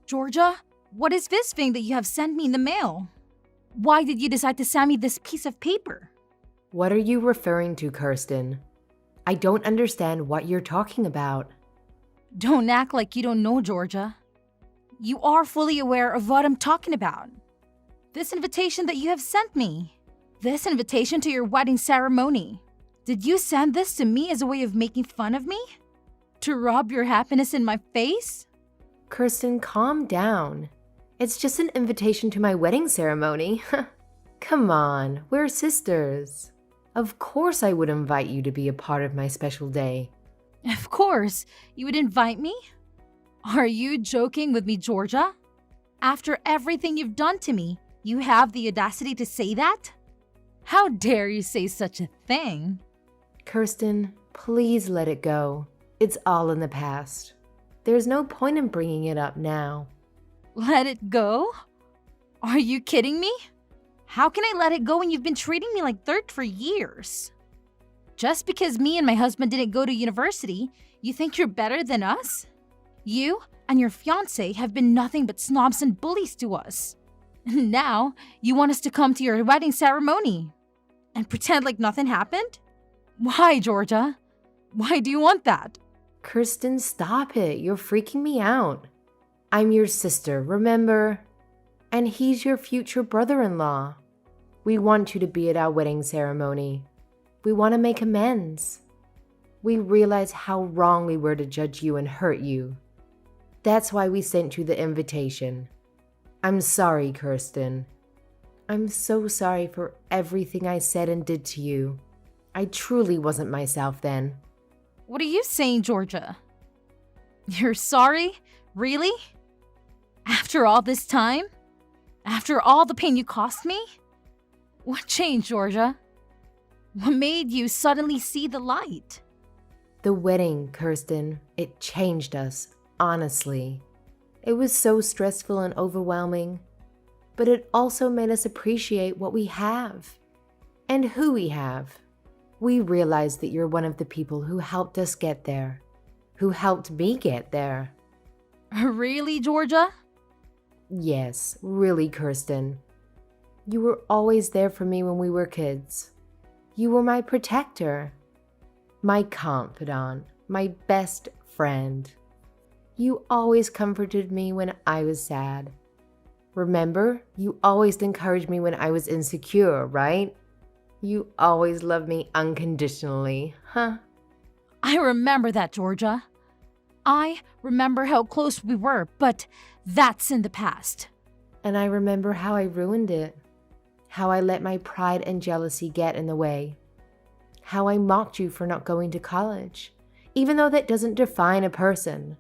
Georgia, what is this thing that you have sent me in the mail? Why did you decide to send me this piece of paper? What are you referring to, Kirsten? I don't understand what you're talking about. Don't act like you don't know, Georgia. You are fully aware of what I'm talking about. This invitation that you have sent me. This invitation to your wedding ceremony. Did you send this to me as a way of making fun of me? To rub your happiness in my face? Kirsten, calm down. It's just an invitation to my wedding ceremony. Come on, we're sisters. Of course I would invite you to be a part of my special day. Of course, you would invite me? Are you joking with me, Georgia? After everything you've done to me, you have the audacity to say that? How dare you say such a thing? Kirsten, please let it go. It's all in the past. There's no point in bringing it up now. Let it go? Are you kidding me? How can I let it go when you've been treating me like dirt for years? Just because me and my husband didn't go to university, you think you're better than us? You and your fiancé have been nothing but snobs and bullies to us. And now, you want us to come to your wedding ceremony and pretend like nothing happened? Why, Georgia? Why do you want that? Kirsten, stop it. You're freaking me out. I'm your sister, remember? And he's your future brother-in-law. We want you to be at our wedding ceremony. We want to make amends. We realize how wrong we were to judge you and hurt you. That's why we sent you the invitation. I'm sorry, Kirsten. I'm so sorry for everything I said and did to you. I truly wasn't myself then. What are you saying, Georgia? You're sorry? Really? After all this time? After all the pain you caused me? What changed, Georgia? What made you suddenly see the light? The wedding, Kirsten, it changed us, honestly. It was so stressful and overwhelming, but it also made us appreciate what we have and who we have. We realized that you're one of the people who helped us get there, who helped me get there. Really, Georgia? Yes, really, Kirsten. You were always there for me when we were kids. You were my protector, my confidant, my best friend. You always comforted me when I was sad. Remember, you always encouraged me when I was insecure, right? You always loved me unconditionally, huh? I remember that, Georgia. I remember how close we were, but that's in the past. And I remember how I ruined it. How I let my pride and jealousy get in the way. How I mocked you for not going to college, even though that doesn't define a person.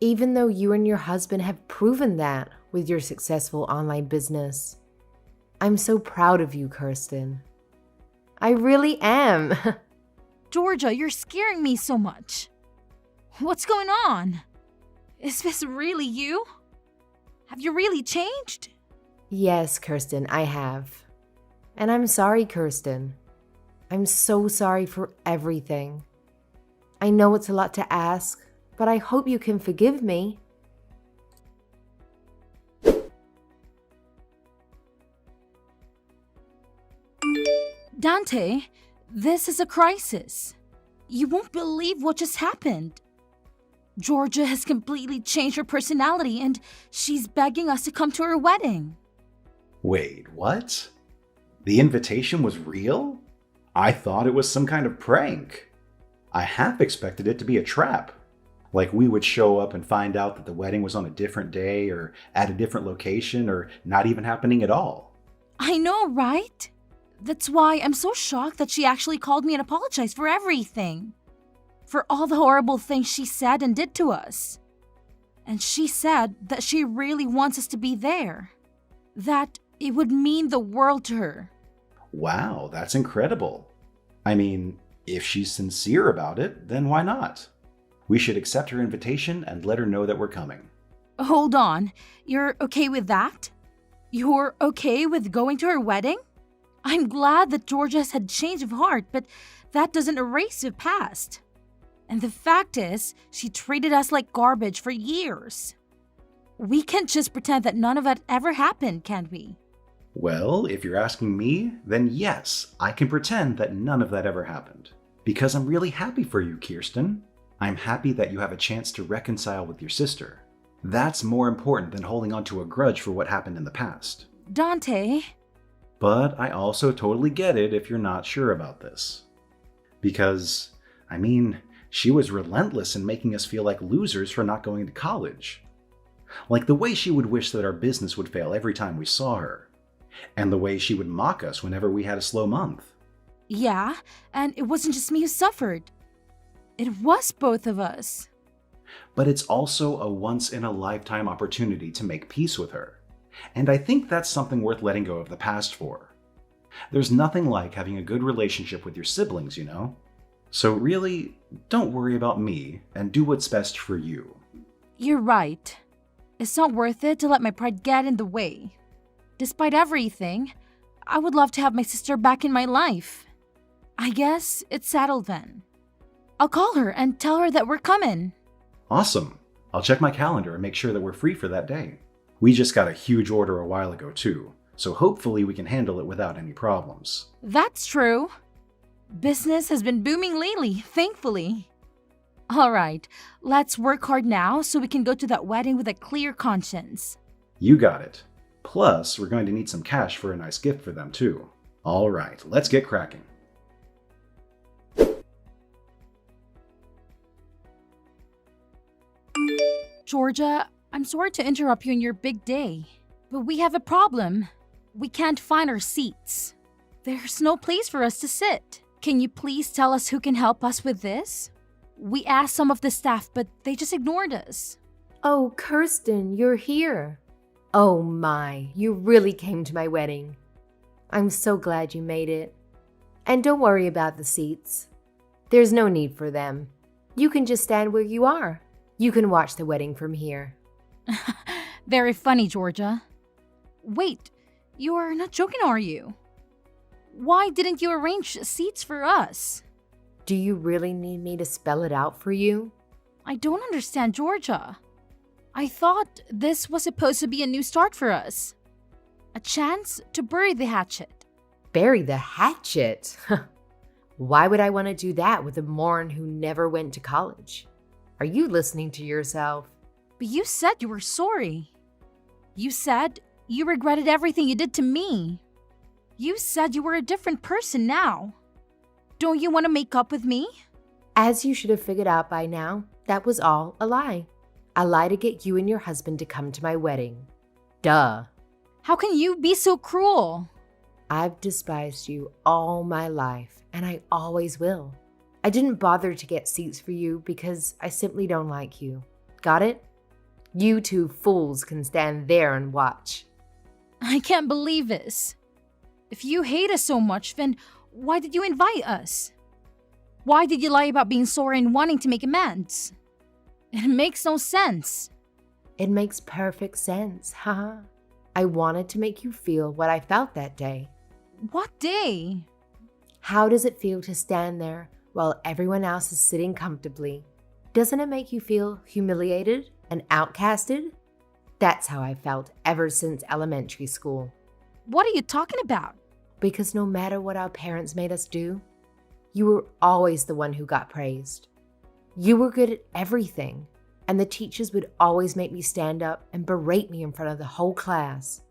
Even though you and your husband have proven that with your successful online business. I'm so proud of you, Kirsten. I really am. Georgia, you're scaring me so much. What's going on? Is this really you? Have you really changed? Yes, Kirsten, I have. And I'm sorry, Kirsten. I'm so sorry for everything. I know it's a lot to ask, but I hope you can forgive me. Dante, this is a crisis. You won't believe what just happened. Georgia has completely changed her personality and she's begging us to come to her wedding. Wait, what? The invitation was real? I thought it was some kind of prank. I half expected it to be a trap. Like we would show up and find out that the wedding was on a different day or at a different location or not even happening at all. I know, right? That's why I'm so shocked that she actually called me and apologized for everything. For all the horrible things she said and did to us. And she said that she really wants us to be there. That it would mean the world to her. Wow, that's incredible. I mean, if she's sincere about it, then why not? We should accept her invitation and let her know that we're coming. Hold on, you're okay with that? You're okay with going to her wedding? I'm glad that Georgia has had change of heart, but that doesn't erase the past. And the fact is, she treated us like garbage for years. We can't just pretend that none of that ever happened, can we? Well, if you're asking me, then yes, I can pretend that none of that ever happened. Because I'm really happy for you, Kirsten. I'm happy that you have a chance to reconcile with your sister. That's more important than holding on to a grudge for what happened in the past. Dante, But I also totally get it if you're not sure about this. Because, she was relentless in making us feel like losers for not going to college. Like the way she would wish that our business would fail every time we saw her. And the way she would mock us whenever we had a slow month. yeah, and it wasn't just me who suffered. It was both of us. But it's also a once-in-a-lifetime opportunity to make peace with her. And I think that's something worth letting go of the past for. There's nothing like having a good relationship with your siblings, you know? So really, don't worry about me and do what's best for you. You're right. It's not worth it to let my pride get in the way. Despite everything, I would love to have my sister back in my life. I guess it's settled then. I'll call her and tell her that we're coming. Awesome. I'll check my calendar and make sure that we're free for that day. We just got a huge order a while ago too, so hopefully we can handle it without any problems. That's true. Business has been booming lately, thankfully. All right, let's work hard now so we can go to that wedding with a clear conscience. You got it. Plus, we're going to need some cash for a nice gift for them too. All right, let's get cracking. Georgia, I'm sorry to interrupt you on your big day, but we have a problem. We can't find our seats. There's no place for us to sit. Can you please tell us who can help us with this? We asked some of the staff, but they just ignored us. Oh, Kirsten, you're here. Oh my, you really came to my wedding. I'm so glad you made it. And don't worry about the seats. There's no need for them. You can just stand where you are. You can watch the wedding from here. Very funny, Georgia. Wait, you're not joking, are you? Why didn't you arrange seats for us? Do you really need me to spell it out for you? I don't understand, Georgia. I thought this was supposed to be a new start for us. A chance to bury the hatchet. Bury the hatchet? Why would I want to do that with a moron who never went to college? Are you listening to yourself? But you said you were sorry. You said you regretted everything you did to me. You said you were a different person now. Don't you want to make up with me? As you should have figured out by now, that was all a lie. A lie to get you and your husband to come to my wedding. Duh. How can you be so cruel? I've despised you all my life, and I always will. I didn't bother to get seats for you because I simply don't like you. Got it? You two fools can stand there and watch. I can't believe this. If you hate us so much, then why did you invite us? Why did you lie about being sorry and wanting to make amends? It makes no sense. It makes perfect sense, haha. I wanted to make you feel what I felt that day. What day? How does it feel to stand there while everyone else is sitting comfortably? Doesn't it make you feel humiliated and outcasted? That's how I felt ever since elementary school. What are you talking about? Because no matter what our parents made us do, you were always the one who got praised. You were good at everything, and the teachers would always make me stand up and berate me in front of the whole class.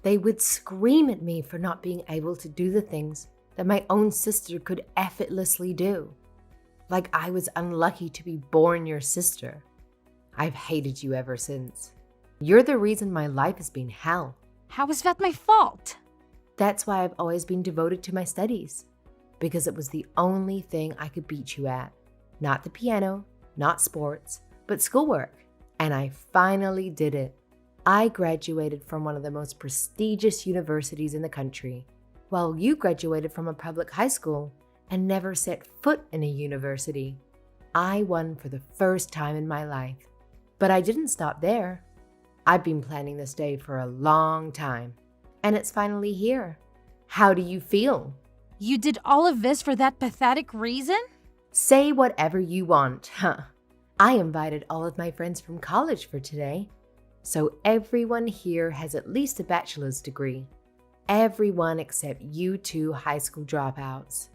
They would scream at me for not being able to do the things that my own sister could effortlessly do. Like I was unlucky to be born your sister. I've hated you ever since. You're the reason my life has been hell. How is that my fault? That's why I've always been devoted to my studies. Because it was the only thing I could beat you at. Not the piano, not sports, but schoolwork. And I finally did it. I graduated from one of the most prestigious universities in the country, while you graduated from a public high school and never set foot in a university. I won for the first time in my life. But I didn't stop there. I've been planning this day for a long time, and it's finally here. How do you feel? You did all of this for that pathetic reason? Say whatever you want, huh? I invited all of my friends from college for today. So everyone here has at least a bachelor's degree. Everyone except you two high school dropouts.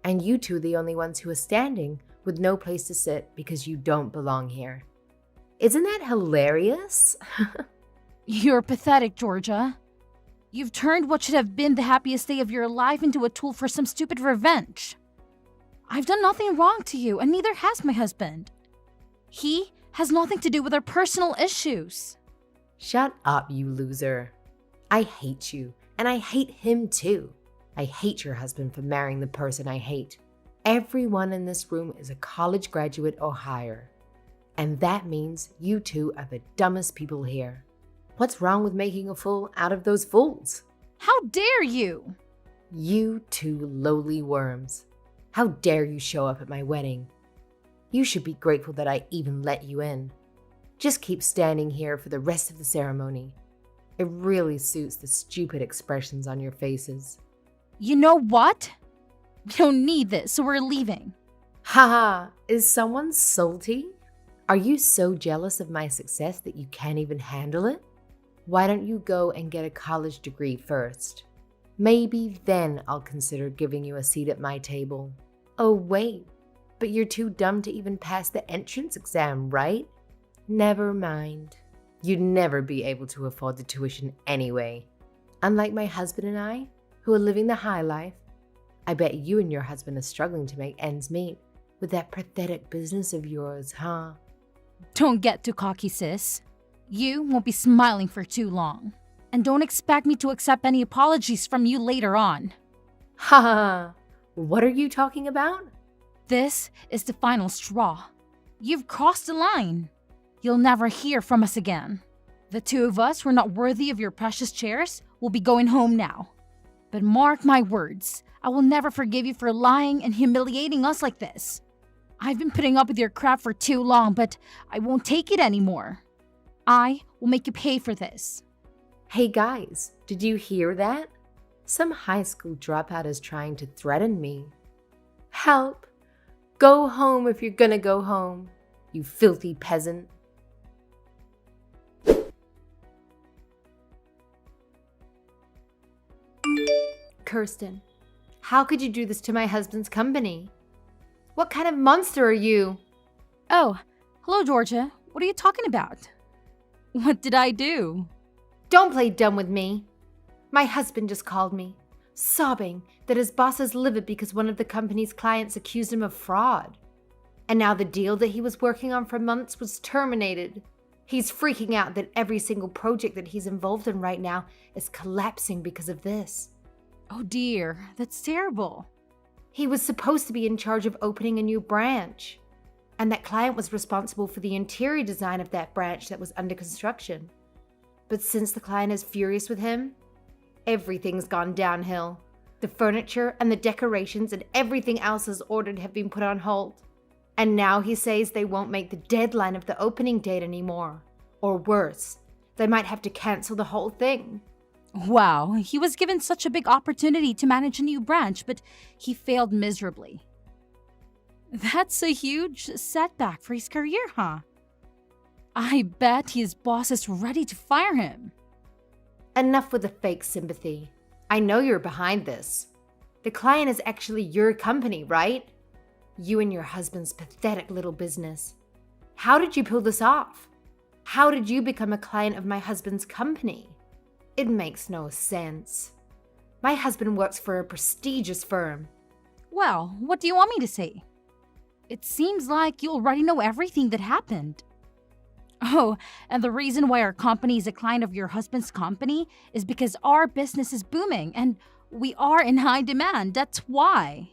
And you two are the only ones who are standing with no place to sit because you don't belong here. Isn't that hilarious? You're pathetic, Georgia. You've turned what should have been the happiest day of your life into a tool for some stupid revenge. I've done nothing wrong to you, and neither has my husband. He has nothing to do with our personal issues. Shut up, you loser. I hate you, and I hate him too. I hate your husband for marrying the person I hate. Everyone in this room is a college graduate or higher. And that means you two are the dumbest people here. What's wrong with making a fool out of those fools? How dare you? You two lowly worms. How dare you show up at my wedding? You should be grateful that I even let you in. Just keep standing here for the rest of the ceremony. It really suits the stupid expressions on your faces. You know what? We don't need this, so we're leaving. Haha, is someone salty? Are you so jealous of my success that you can't even handle it? Why don't you go and get a college degree first? Maybe then I'll consider giving you a seat at my table. Oh wait, but you're too dumb to even pass the entrance exam, right? Never mind. You'd never be able to afford the tuition anyway. Unlike my husband and I, who are living the high life, I bet you and your husband are struggling to make ends meet with that pathetic business of yours, huh? Don't get too cocky, sis. You won't be smiling for too long. And don't expect me to accept any apologies from you later on. Ha ha! What are you talking about? This is the final straw. You've crossed the line. You'll never hear from us again. The two of us who are not worthy of your precious chairs will be going home now. But mark my words, I will never forgive you for lying and humiliating us like this. I've been putting up with your crap for too long, but I won't take it anymore. I will make you pay for this. Hey guys, did you hear that? Some high school dropout is trying to threaten me. Help! Go home if you're gonna go home, you filthy peasant. Kirsten, how could you do this to my husband's company? What kind of monster are you? Oh, hello, Georgia. What are you talking about? What did I do? Don't play dumb with me. My husband just called me, sobbing that his boss is livid because one of the company's clients accused him of fraud. And now the deal that he was working on for months was terminated. He's freaking out that every single project that he's involved in right now is collapsing because of this. Oh dear, that's terrible. He was supposed to be in charge of opening a new branch, and that client was responsible for the interior design of that branch that was under construction. But since the client is furious with him, everything's gone downhill. The furniture and the decorations and everything else as ordered have been put on hold. And now he says they won't make the deadline of the opening date anymore. Or worse, they might have to cancel the whole thing. Wow, he was given such a big opportunity to manage a new branch, but he failed miserably. That's a huge setback for his career, huh? I bet his boss is ready to fire him. Enough with the fake sympathy. I know you're behind this. The client is actually your company, right? You and your husband's pathetic little business. How did you pull this off? How did you become a client of my husband's company? It makes no sense. My husband works for a prestigious firm. Well, what do you want me to say? It seems like you already know everything that happened. Oh, and the reason why our company is a client of your husband's company is because our business is booming and we are in high demand. That's why.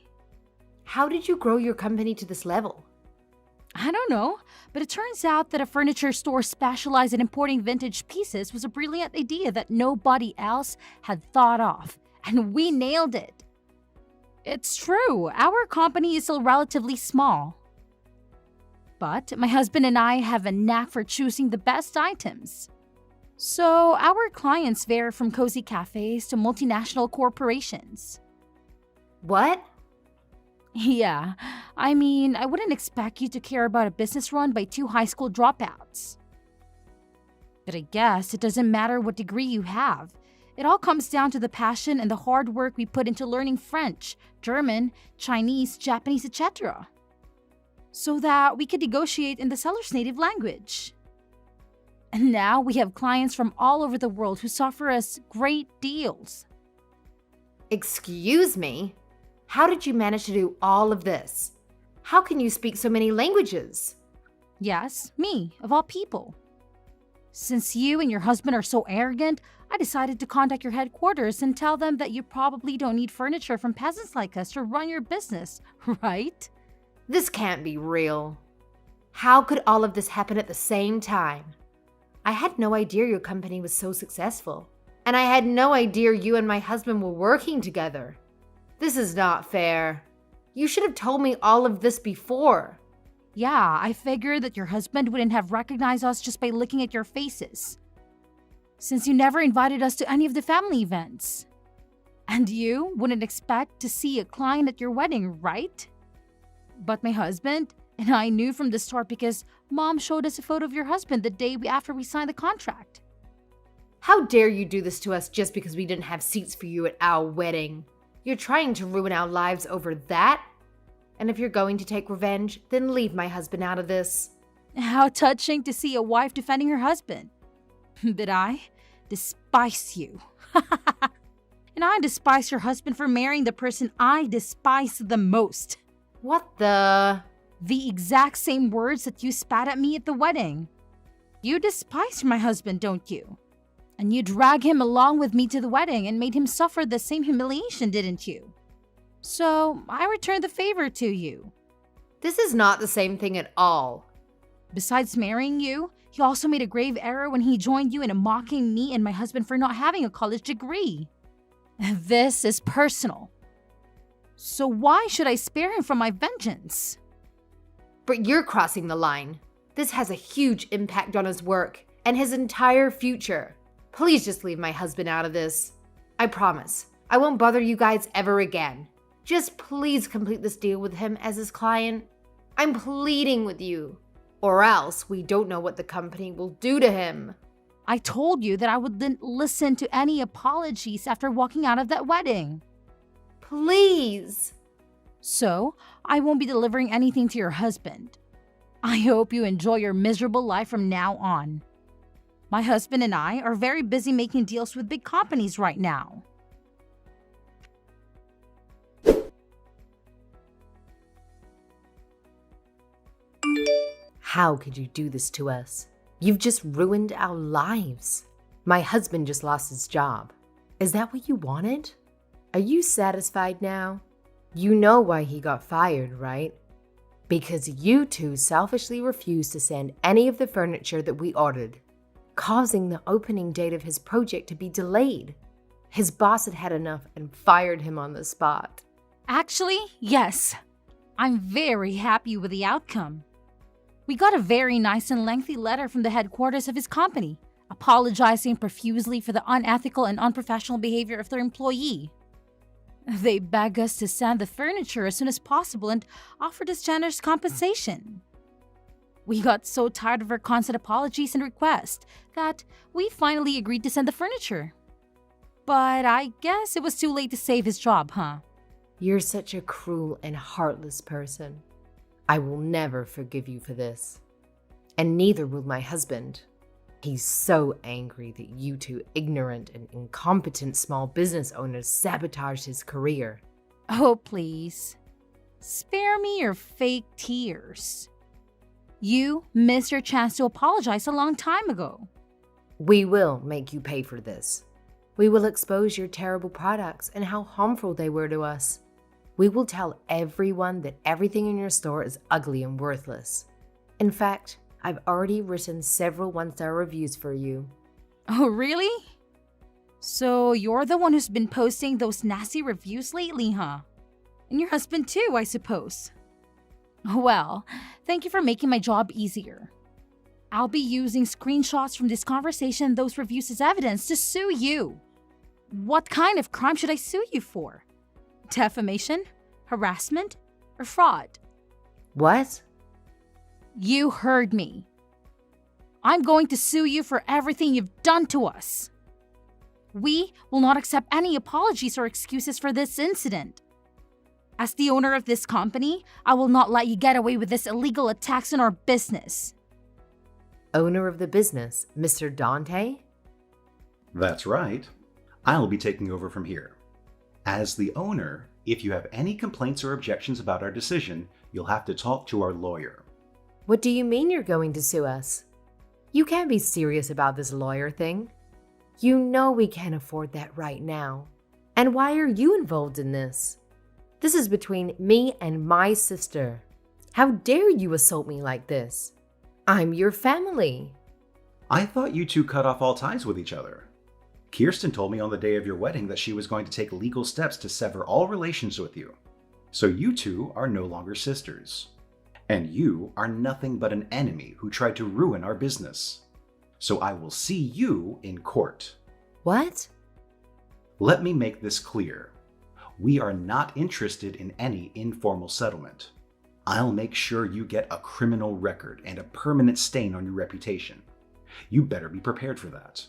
How did you grow your company to this level? I don't know, but it turns out that a furniture store specialized in importing vintage pieces was a brilliant idea that nobody else had thought of, and we nailed it. It's true, our company is still relatively small. But my husband and I have a knack for choosing the best items. So our clients vary from cozy cafes to multinational corporations. What? Yeah, I mean, I wouldn't expect you to care about a business run by two high school dropouts. But I guess it doesn't matter what degree you have. It all comes down to the passion and the hard work we put into learning French, German, Chinese, Japanese, etc. So that we could negotiate in the seller's native language. And now we have clients from all over the world who offer us great deals. Excuse me? How did you manage to do all of this? How can you speak so many languages? Yes, me, of all people. Since you and your husband are so arrogant, I decided to contact your headquarters and tell them that you probably don't need furniture from peasants like us to run your business, right? This can't be real. How could all of this happen at the same time? I had no idea your company was so successful. And I had no idea you and my husband were working together. This is not fair. You should have told me all of this before. Yeah, I figured that your husband wouldn't have recognized us just by looking at your faces. Since you never invited us to any of the family events. And you wouldn't expect to see a client at your wedding, right? But my husband and I knew from the start because Mom showed us a photo of your husband the day after we signed the contract. How dare you do this to us just because we didn't have seats for you at our wedding? You're trying to ruin our lives over that? And if you're going to take revenge, then leave my husband out of this. How touching to see a wife defending her husband. But I despise you. And I despise your husband for marrying the person I despise the most. What the? The exact same words that you spat at me at the wedding. You despise my husband, don't you? And you drag him along with me to the wedding and made him suffer the same humiliation, didn't you? So I returned the favor to you. This is not the same thing at all. Besides marrying you, he also made a grave error when he joined you in mocking me and my husband for not having a college degree. This is personal. So why should I spare him from my vengeance? But you're crossing the line. This has a huge impact on his work and his entire future. Please just leave my husband out of this. I promise, I won't bother you guys ever again. Just please complete this deal with him as his client. I'm pleading with you. Or else we don't know what the company will do to him. I told you that I wouldn't listen to any apologies after walking out of that wedding. Please. So, I won't be delivering anything to your husband. I hope you enjoy your miserable life from now on. My husband and I are very busy making deals with big companies right now. How could you do this to us? You've just ruined our lives. My husband just lost his job. Is that what you wanted? Are you satisfied now? You know why he got fired, right? Because you two selfishly refused to send any of the furniture that we ordered, causing the opening date of his project to be delayed. His boss had enough and fired him on the spot. Actually, yes. I'm very happy with the outcome. We got a very nice and lengthy letter from the headquarters of his company, apologizing profusely for the unethical and unprofessional behavior of their employee. They begged us to send the furniture as soon as possible and offered us generous compensation. We got so tired of our constant apologies and requests that we finally agreed to send the furniture. But I guess it was too late to save his job, huh? You're such a cruel and heartless person. I will never forgive you for this. And neither will my husband. He's so angry that you two ignorant and incompetent small business owners sabotaged his career. Oh, please. Spare me your fake tears. You missed your chance to apologize a long time ago. We will make you pay for this. We will expose your terrible products and how harmful they were to us. We will tell everyone that everything in your store is ugly and worthless. In fact, I've already written several one-star reviews for you. Oh, really? So you're the one who's been posting those nasty reviews lately, huh? And your husband too, I suppose. Well, thank you for making my job easier. I'll be using screenshots from this conversation and those reviews as evidence to sue you. What kind of crime should I sue you for? Defamation, harassment, or fraud? What? You heard me. I'm going to sue you for everything you've done to us. We will not accept any apologies or excuses for this incident. As the owner of this company, I will not let you get away with this illegal attacks on our business. Owner of the business, Mr. Dante? That's right. I'll be taking over from here. As the owner, if you have any complaints or objections about our decision, you'll have to talk to our lawyer. What do you mean you're going to sue us? You can't be serious about this lawyer thing. You know we can't afford that right now. And why are you involved in this? This is between me and my sister. How dare you assault me like this? I'm your family. I thought you two cut off all ties with each other. Kirsten told me on the day of your wedding that she was going to take legal steps to sever all relations with you. So you two are no longer sisters. And you are nothing but an enemy who tried to ruin our business. So I will see you in court. What? Let me make this clear. We are not interested in any informal settlement. I'll make sure you get a criminal record and a permanent stain on your reputation. You better be prepared for that.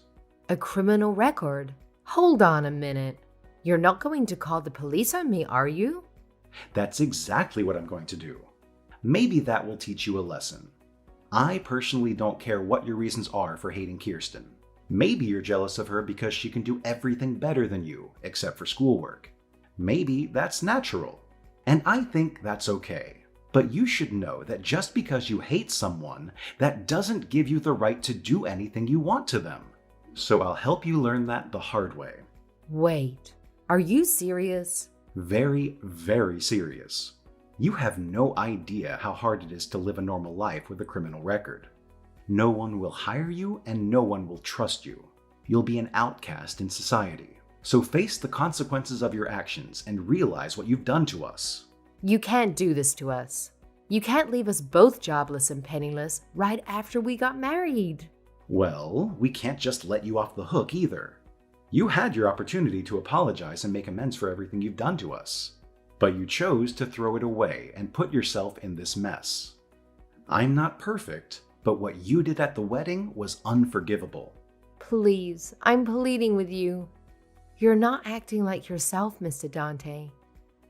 A criminal record? Hold on a minute. You're not going to call the police on me, are you? That's exactly what I'm going to do. Maybe that will teach you a lesson. I personally don't care what your reasons are for hating Kirsten. Maybe you're jealous of her because she can do everything better than you, except for schoolwork. Maybe that's natural. And I think that's okay. But you should know that just because you hate someone, that doesn't give you the right to do anything you want to them. So I'll help you learn that the hard way. Wait, are you serious? Very, very serious. You have no idea how hard it is to live a normal life with a criminal record. No one will hire you and no one will trust you. You'll be an outcast in society. So face the consequences of your actions and realize what you've done to us. You can't do this to us. You can't leave us both jobless and penniless right after we got married. Well, we can't just let you off the hook either. You had your opportunity to apologize and make amends for everything you've done to us. But you chose to throw it away and put yourself in this mess. I'm not perfect, but what you did at the wedding was unforgivable. Please, I'm pleading with you. You're not acting like yourself, Mr. Dante.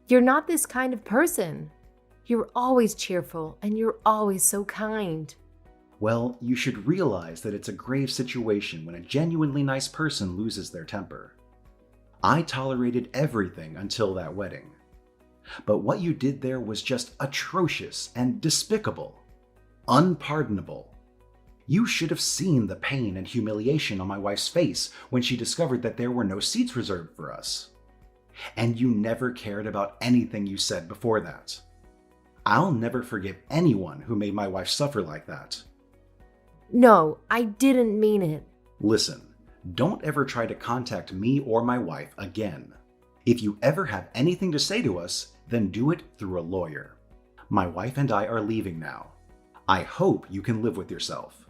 You're not this kind of person. You're always cheerful and you're always so kind. Well, you should realize that it's a grave situation when a genuinely nice person loses their temper. I tolerated everything until that wedding. But what you did there was just atrocious and despicable. Unpardonable. You should have seen the pain and humiliation on my wife's face when she discovered that there were no seats reserved for us. And you never cared about anything you said before that. I'll never forgive anyone who made my wife suffer like that. No, I didn't mean it. Listen, don't ever try to contact me or my wife again. If you ever have anything to say to us, then do it through a lawyer. My wife and I are leaving now. I hope you can live with yourself.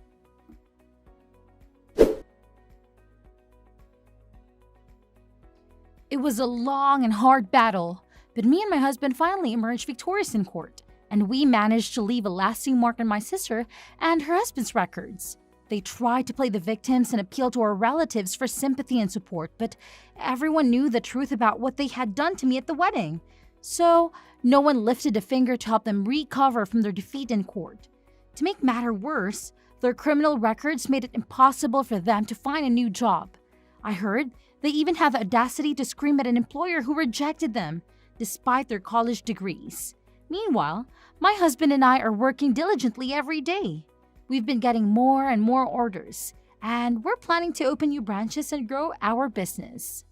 It was a long and hard battle, but me and my husband finally emerged victorious in court, and we managed to leave a lasting mark on my sister and her husband's records. They tried to play the victims and appeal to our relatives for sympathy and support, but everyone knew the truth about what they had done to me at the wedding. So, no one lifted a finger to help them recover from their defeat in court. To make matter worse, their criminal records made it impossible for them to find a new job. I heard they even have the audacity to scream at an employer who rejected them, despite their college degrees. Meanwhile, my husband and I are working diligently every day. We've been getting more and more orders, and we're planning to open new branches and grow our business.